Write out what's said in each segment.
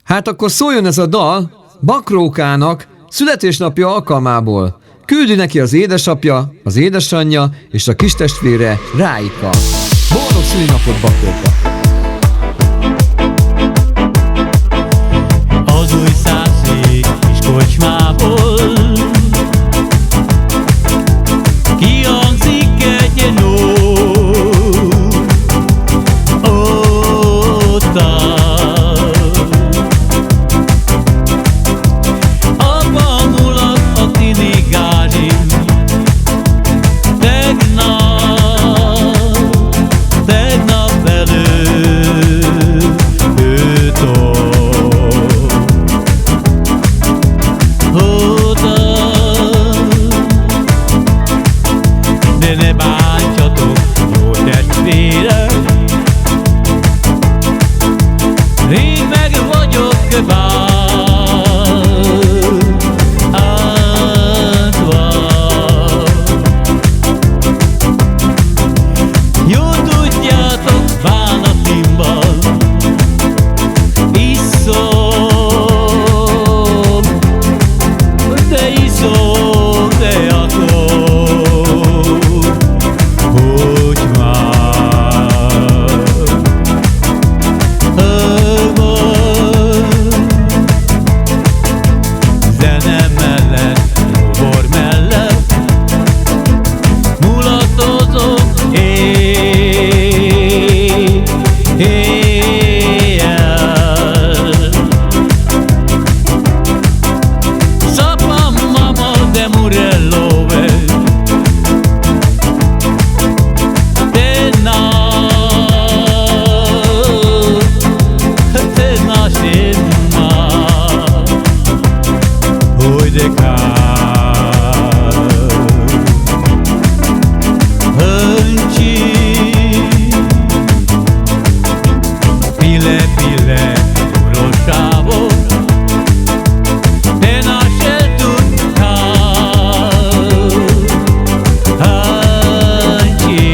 Hát akkor szóljon ez a dal Bakrókának születésnapja alkalmából. Küldi neki az édesapja, az édesanyja és a kistestvére, Ráika. Boldog szülinapot, Bakróka! Az új százék kis kocsmából kihangzik egy nót, abban mulat a tini gázsim, tegnap előtt de ne bántsatok, jó testvérek, én meg vagyok bántva. Jó tudjátok, bánatimban iszom, de akkor hogy már zene mellett, bor mellett mulatozok éjjel. Szapa mama de Murellove, te nascem mar, oi de car, anci, pile roșavo, te nascel tutcar, anci.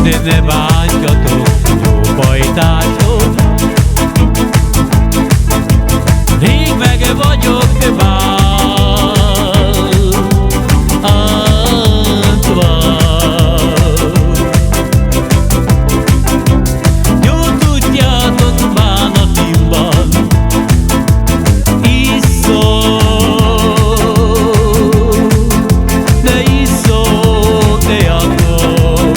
De ne bántjatok, jó pajtások, rég meg vagyok bántva. Jó tudjátok, bánatimban iszom, de akkor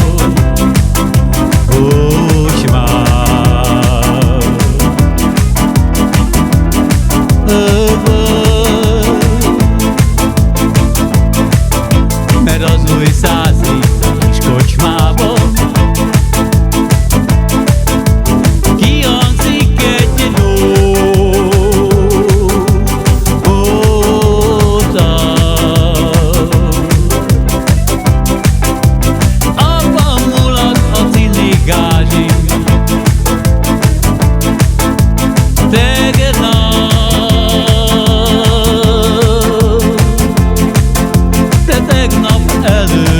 hogy már mert az új százi kis kocsmában kihangzik egy nót, abban mulat a tini gázsim, tegnap előtt.